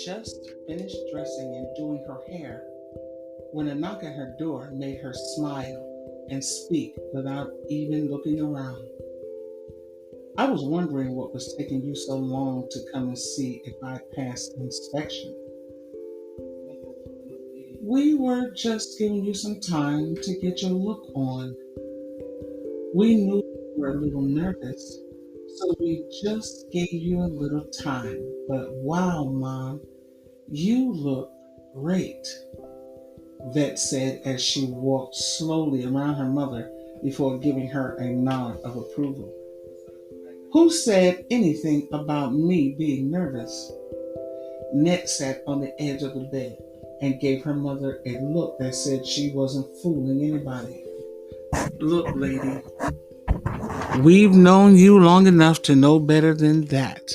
just finished dressing and doing her hair when a knock at her door made her smile and speak without even looking around. I was wondering what was taking you so long to come and see if I passed inspection. We were just giving you some time to get your look on. We knew you were a little nervous, so we just gave you a little time. But wow, Mom, you look great, Vet said as she walked slowly around her mother before giving her a nod of approval. Who said anything about me being nervous? Net sat on the edge of the bed and gave her mother a look that said she wasn't fooling anybody. Look, lady, we've known you long enough to know better than that.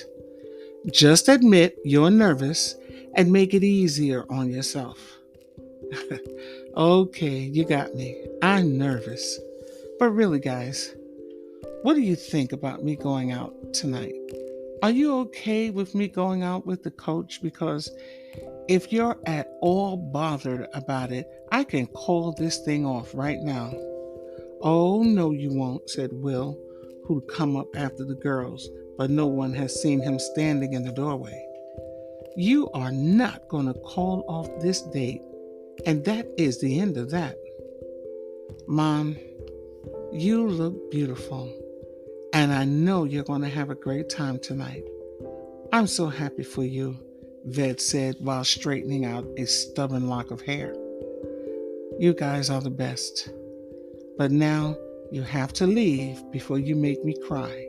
Just admit you're nervous and make it easier on yourself. Okay, you got me. I'm nervous. But really, guys, what do you think about me going out tonight? Are you okay with me going out with the coach? Because if you're at all bothered about it, I can call this thing off right now. Oh, no, you won't, said Will, who'd come up after the girls, but no one has seen him standing in the doorway. You are not going to call off this date, and that is the end of that. Mom, you look beautiful, and I know you're going to have a great time tonight. I'm so happy for you, Ved said while straightening out a stubborn lock of hair. You guys are the best. But now you have to leave before you make me cry,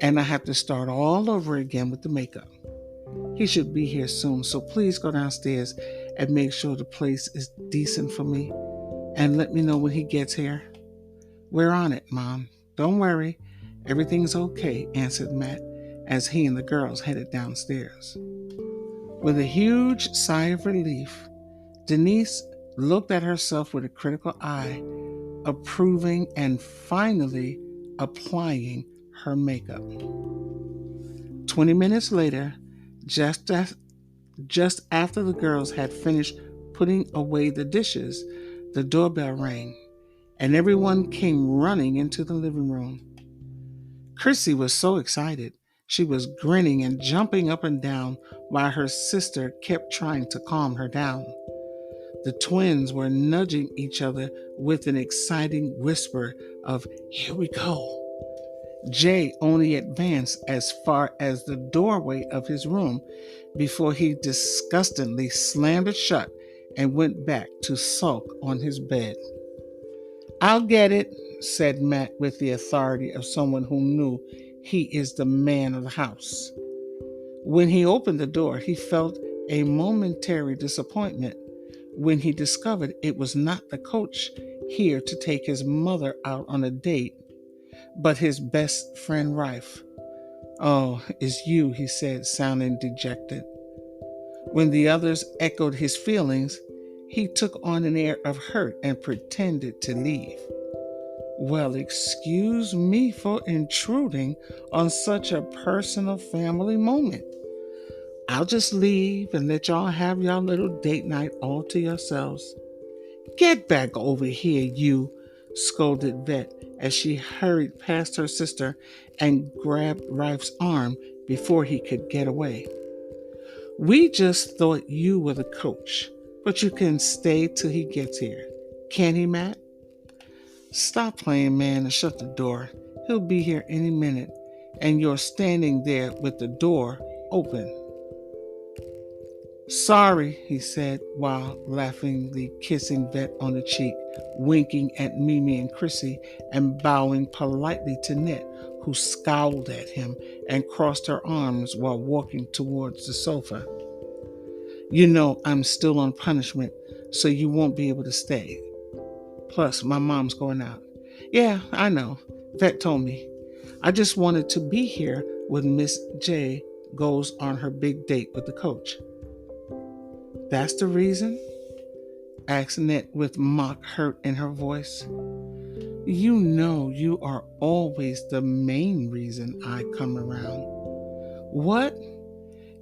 and I have to start all over again with the makeup. He should be here soon, so please go downstairs and make sure the place is decent for me, and let me know when he gets here. We're on it, Mom. Don't worry. Everything's okay, answered Matt as he and the girls headed downstairs. With a huge sigh of relief, Denise looked at herself with a critical eye, approving and finally applying her makeup. 20 minutes later, just after the girls had finished putting away the dishes, the doorbell rang, and everyone came running into the living room. Chrissy was so excited. She was grinning and jumping up and down while her sister kept trying to calm her down. The twins were nudging each other with an exciting whisper of, "Here we go." Jay only advanced as far as the doorway of his room before he disgustedly slammed it shut and went back to sulk on his bed. "I'll get it," said Matt with the authority of someone who knew he is the man of the house. When he opened the door, he felt a momentary disappointment when he discovered it was not the coach here to take his mother out on a date, but his best friend Rife. "Oh, it's you," he said, sounding dejected. When the others echoed his feelings, he took on an air of hurt and pretended to leave. "Well, excuse me for intruding on such a personal family moment. I'll just leave and let y'all have y'all little date night all to yourselves." "Get back over here, you," scolded Vet as she hurried past her sister and grabbed Rife's arm before he could get away. "We just thought you were the coach, but you can stay till he gets here. Can't he, Matt?" "Stop playing, man, and shut the door. He'll be here any minute, and you're standing there with the door open." "Sorry," he said while laughingly kissing Vet on the cheek, winking at Mimi and Chrissy, and bowing politely to Net, who scowled at him and crossed her arms while walking towards the sofa. "You know I'm still on punishment, so you won't be able to stay. Plus, my mom's going out." "Yeah, I know. Vet told me. I just wanted to be here when Miss J goes on her big date with the coach." "That's the reason?" asked Net with mock hurt in her voice. "You know you are always the main reason I come around." "What?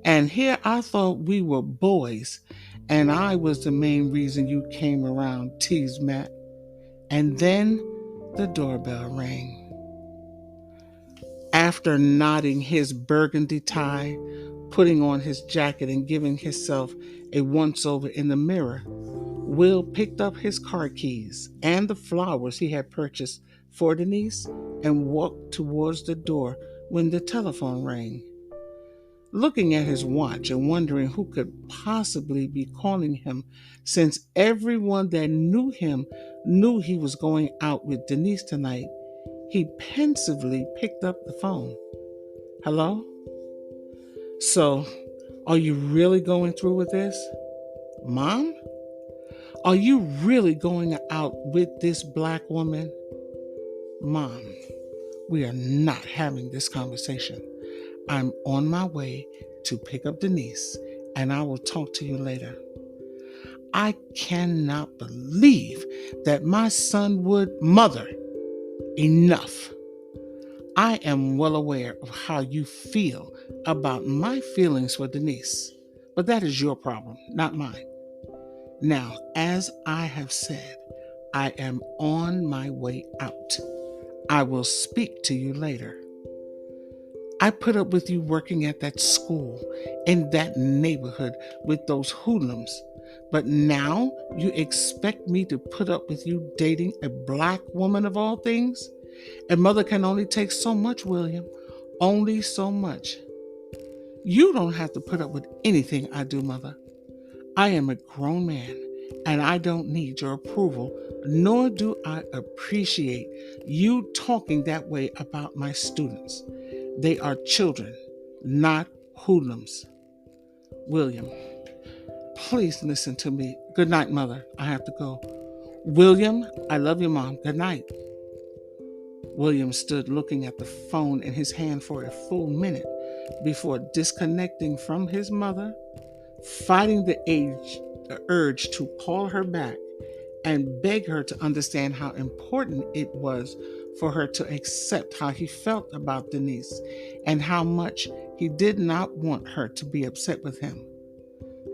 And here I thought we were boys, and I was the main reason you came around, teased Matt. And then the doorbell rang. After knotting his burgundy tie, putting on his jacket, and giving himself a once over in the mirror, Will picked up his car keys and the flowers he had purchased for Denise and walked towards the door when the telephone rang. Looking at his watch and wondering who could possibly be calling him, since everyone that knew him knew he was going out with Denise tonight, he pensively picked up the phone. Hello? So, are you really going through with this? Mom? Are you really going out with this black woman? Mom, we are not having this conversation. I'm on my way to pick up Denise, and I will talk to you later. I cannot believe that my son would. Mother, enough. I am well aware of how you feel about my feelings for Denise, but that is your problem, not mine. Now, as I have said, I am on my way out. I will speak to you later. I put up with you working at that school, in that neighborhood with those hoodlums, but now you expect me to put up with you dating a black woman of all things? A mother can only take so much, William, only so much. You don't have to put up with anything I do, Mother. I am a grown man, and I don't need your approval, nor do I appreciate you talking that way about my students. They are children, not hoodlums. William, please listen to me. Good night, Mother. I have to go. William, I love you, Mom. Good night. William stood looking at the phone in his hand for a full minute before disconnecting from his mother, fighting the urge to call her back and beg her to understand how important it was for her to accept how he felt about Denise and how much he did not want her to be upset with him.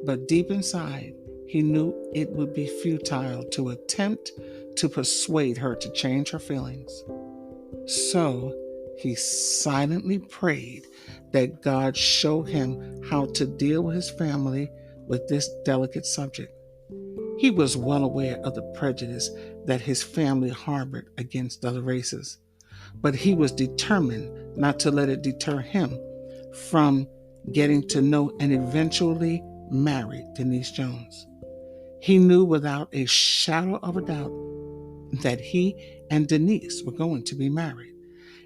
But deep inside, he knew it would be futile to attempt to persuade her to change her feelings. So he silently prayed that God show him how to deal with his family with this delicate subject. He was well aware of the prejudice that his family harbored against other races, but he was determined not to let it deter him from getting to know and eventually marry Denise Jones. He knew without a shadow of a doubt that he and Denise were going to be married.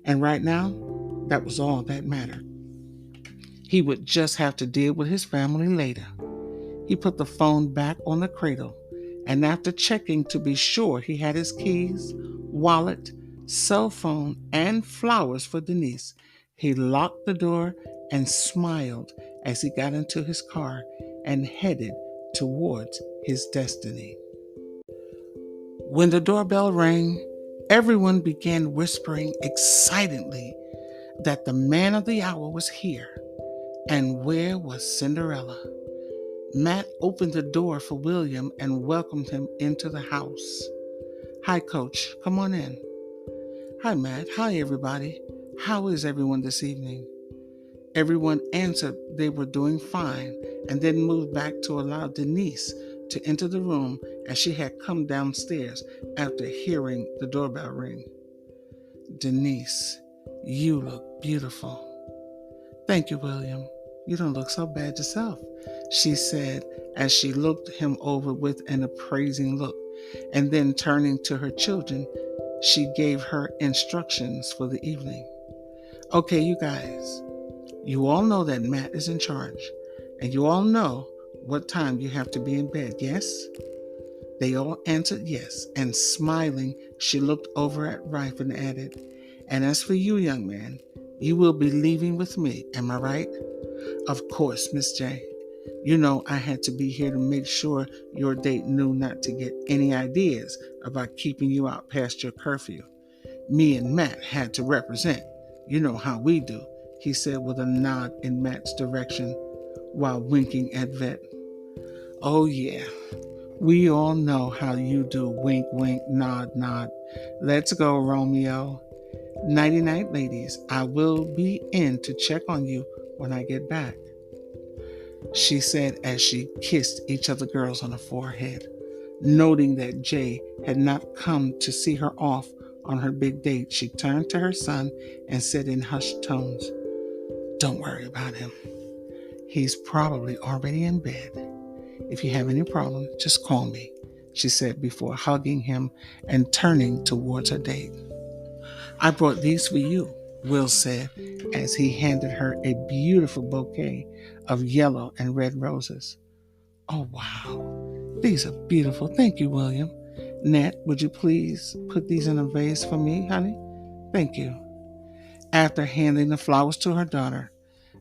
And right now, that was all that mattered. He would just have to deal with his family later. He put the phone back on the cradle, and after checking to be sure he had his keys, wallet, cell phone, and flowers for Denise, he locked the door and smiled as he got into his car and headed towards his destiny. When the doorbell rang, everyone began whispering excitedly that the man of the hour was here. And where was Cinderella? Matt opened the door for William and welcomed him into the house. Hi, Coach. Come on in. Hi, Matt. Hi, everybody. How is everyone this evening? Everyone answered they were doing fine and then moved back to allow Denise to enter the room as she had come downstairs after hearing the doorbell ring. Denise, you look beautiful. Thank you, William. You don't look so bad yourself, she said as she looked him over with an appraising look, and then turning to her children, she gave her instructions for the evening. Okay, you guys, you all know that Matt is in charge, and you all know what time you have to be in bed, yes? They all answered yes, and smiling, she looked over at Rife and added, and as for you, young man, you will be leaving with me, am I right? Of course, Miss J. You know I had to be here to make sure your date knew not to get any ideas about keeping you out past your curfew. Me and Matt had to represent. You know how we do, he said with a nod in Matt's direction. while winking at Vet. Oh, yeah, we all know how you do wink, wink, nod, nod. Let's go, Romeo. Nighty night, ladies. I will be in to check on you when I get back, she said as she kissed each of the girls on the forehead. Noting that Jay had not come to see her off on her big date, she turned to her son and said in hushed tones, "Don't worry about him. He's probably already in bed. If you have any problem, just call me," she said before hugging him and turning towards her date. "I brought these for you," Will said as he handed her a beautiful bouquet of yellow and red roses. "Oh, wow. These are beautiful. Thank you, William. Nat, would you please put these in a vase for me, honey? Thank you." After handing the flowers to her daughter,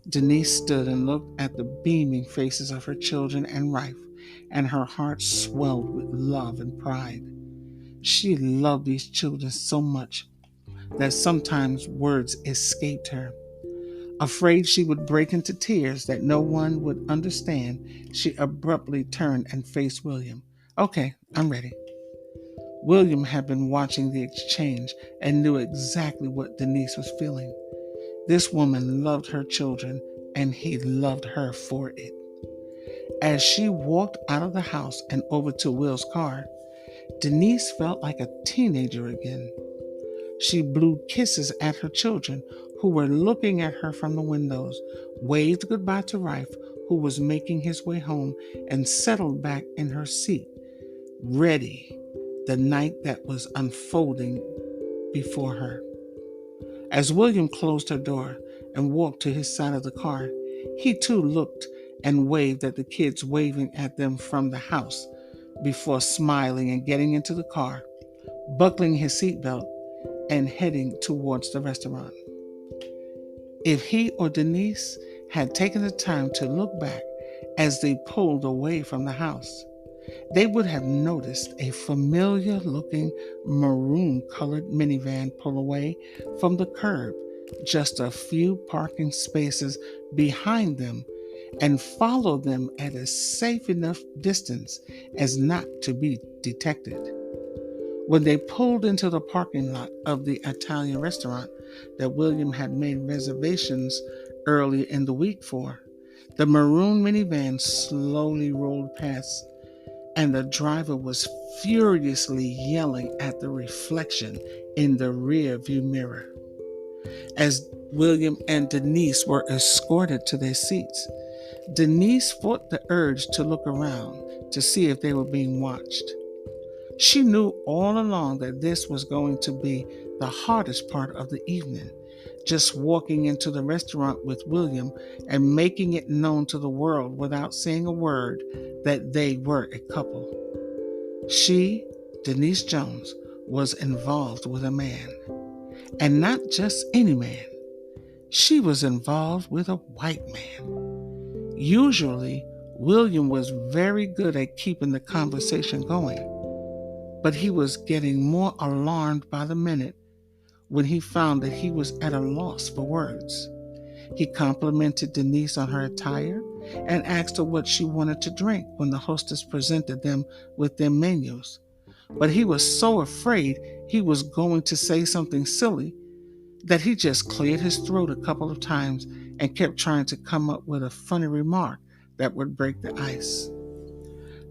Denise stood and looked at the beaming faces of her children and wife, and her heart swelled with love and pride. She loved these children so much that sometimes words escaped her. Afraid she would break into tears that no one would understand, she abruptly turned and faced William. "Okay, I'm ready." William had been watching the exchange and knew exactly what Denise was feeling. This woman loved her children, and he loved her for it. As she walked out of the house and over to Will's car, Denise felt like a teenager again. She blew kisses at her children who were looking at her from the windows, waved goodbye to Rife, who was making his way home, and settled back in her seat, ready the night that was unfolding before her. As William closed her door and walked to his side of the car, he too looked and waved at the kids waving at them from the house before smiling and getting into the car, buckling his seatbelt, and heading towards the restaurant. If he or Denise had taken the time to look back as they pulled away from the house, they would have noticed a familiar looking maroon colored minivan pull away from the curb just a few parking spaces behind them and follow them at a safe enough distance as not to be detected. When they pulled into the parking lot of the Italian restaurant that William had made reservations early in the week for, the maroon minivan slowly rolled past, and the driver was furiously yelling at the reflection in the rear view mirror. As William and Denise were escorted to their seats, Denise fought the urge to look around to see if they were being watched. She knew all along that this was going to be the hardest part of the evening, just walking into the restaurant with William and making it known to the world without saying a word that they were a couple. She, Denise Jones, was involved with a man, and not just any man. She was involved with a white man. Usually, William was very good at keeping the conversation going, but he was getting more alarmed by the minute when he found that he was at a loss for words. He complimented Denise on her attire and asked her what she wanted to drink when the hostess presented them with their menus. But he was so afraid he was going to say something silly that he just cleared his throat a couple of times and kept trying to come up with a funny remark that would break the ice.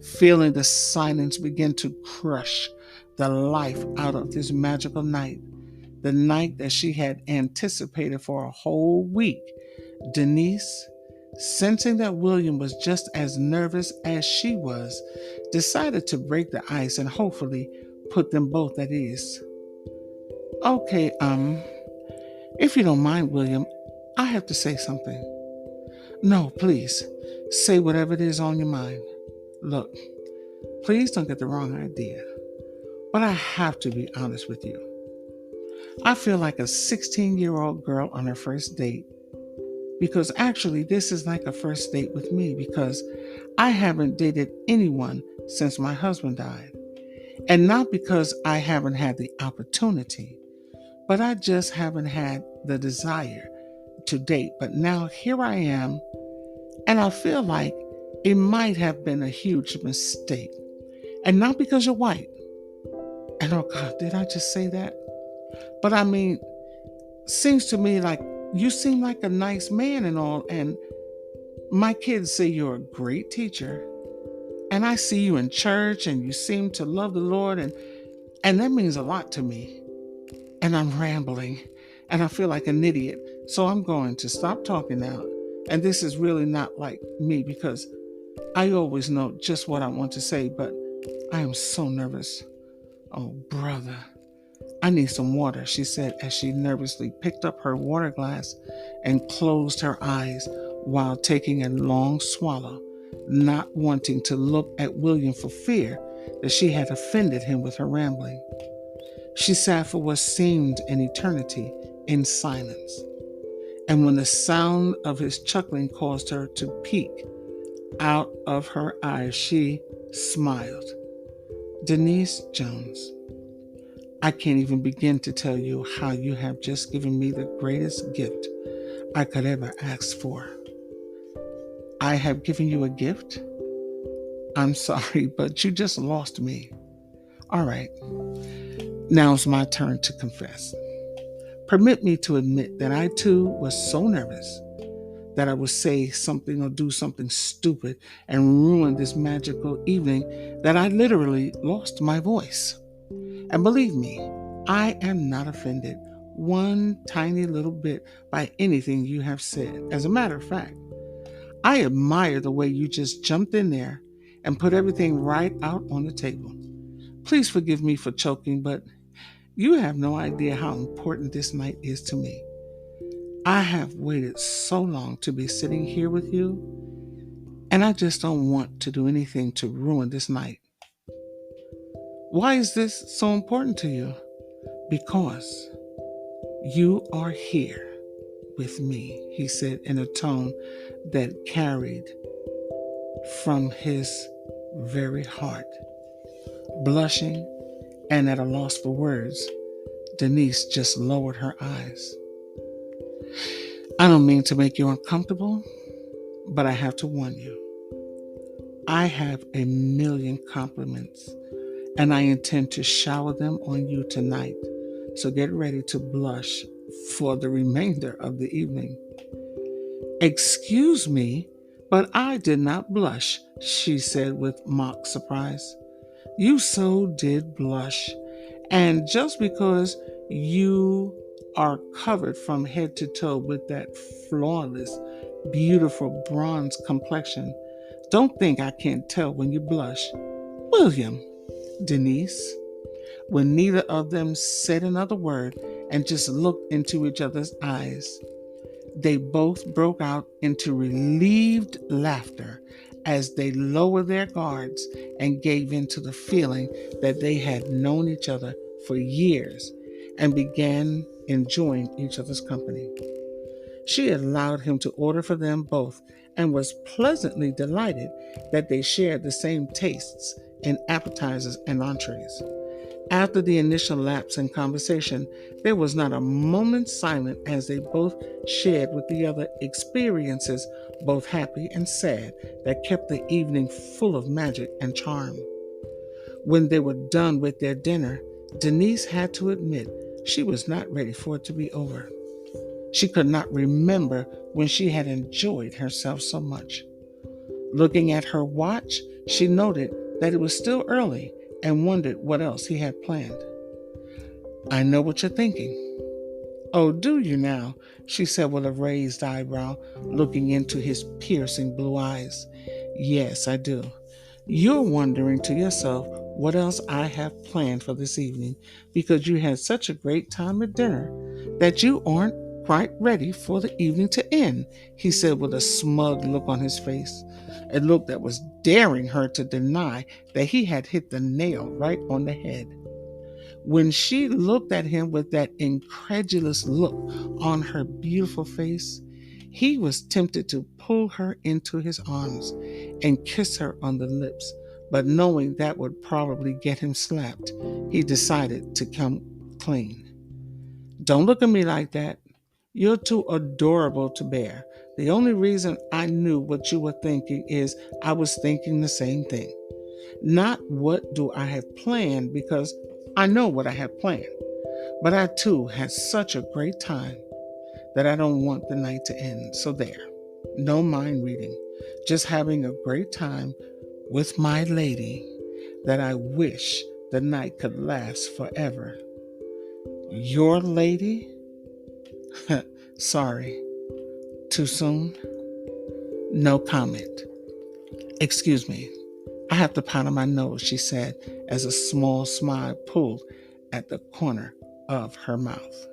Feeling the silence begin to crush the life out of this magical night, the night that she had anticipated for a whole week, Denise, sensing that William was just as nervous as she was, decided to break the ice and hopefully put them both at ease. "Okay, if you don't mind, William, I have to say something." "No, please, say whatever it is on your mind. Look, please don't get the wrong idea, but I have to be honest with you. I feel like a 16-year-old girl on her first date, because actually this is like a first date with me because I haven't dated anyone since my husband died. And not because I haven't had the opportunity, but I just haven't had the desire to date. But now here I am, And I feel like it might have been a huge mistake. And not because you're white. And oh God, did I just say that? But I mean, seems to me like you seem like a nice man and all. And my kids say you're a great teacher. And I see you in church and you seem to love the Lord. And that means a lot to me. And I'm rambling and I feel like an idiot. So I'm going to stop talking now. And this is really not like me because I always know just what I want to say, but I am so nervous. Oh, brother, I need some water, she said as she nervously picked up her water glass and closed her eyes while taking a long swallow, not wanting to look at William for fear that she had offended him with her rambling. She sat for what seemed an eternity in silence, and when the sound of his chuckling caused her to peek out of her eyes, she smiled. Denise Jones, I can't even begin to tell you how you have just given me the greatest gift I could ever ask for. I have given you a gift? I'm sorry, but you just lost me. All right, now's my turn to confess. Permit me to admit that I too was so nervous that I would say something or do something stupid and ruin this magical evening that I literally lost my voice. And believe me, I am not offended one tiny little bit by anything you have said. As a matter of fact, I admire the way you just jumped in there and put everything right out on the table. Please forgive me for choking, but you have no idea how important this night is to me. I have waited so long to be sitting here with you, and I just don't want to do anything to ruin this night. Why is this so important to you? Because you are here with me, he said in a tone that carried from his very heart. Blushing and at a loss for words, Denise just lowered her eyes. I don't mean to make you uncomfortable, but I have to warn you. I have a million compliments, and I intend to shower them on you tonight. So get ready to blush for the remainder of the evening. Excuse me, but I did not blush, she said with mock surprise. You so did blush. And just because you are covered from head to toe with that flawless, beautiful bronze complexion, don't think I can't tell when you blush. William, Denise, when neither of them said another word and just looked into each other's eyes, they both broke out into relieved laughter as they lowered their guards and gave in to the feeling that they had known each other for years and began enjoying each other's company. She allowed him to order for them both and was pleasantly delighted that they shared the same tastes in appetizers and entrees. After the initial lapse in conversation, there was not a moment silent as they both shared with the other experiences, both happy and sad, that kept the evening full of magic and charm. When they were done with their dinner, Denise had to admit she was not ready for it to be over. She could not remember when she had enjoyed herself so much. Looking at her watch, she noted that it was still early and wondered what else he had planned. I know what you're thinking. Oh, do you now? She said with a raised eyebrow, looking into his piercing blue eyes. Yes, I do. You're wondering to yourself what else I have planned for this evening because you had such a great time at dinner that you aren't quite ready for the evening to end, he said with a smug look on his face, a look that was daring her to deny that he had hit the nail right on the head. When she looked at him with that incredulous look on her beautiful face, he was tempted to pull her into his arms and kiss her on the lips, but knowing that would probably get him slapped, he decided to come clean. Don't look at me like that. You're too adorable to bear. The only reason I knew what you were thinking is I was thinking the same thing. Not what do I have planned, because I know what I have planned. But I too had such a great time that I don't want the night to end. So there, no mind reading. Just having a great time with my lady that I wish the night could last forever. Your lady? Sorry. Too soon? No comment. Excuse me. I have to powder my nose, she said, as a small smile pulled at the corner of her mouth.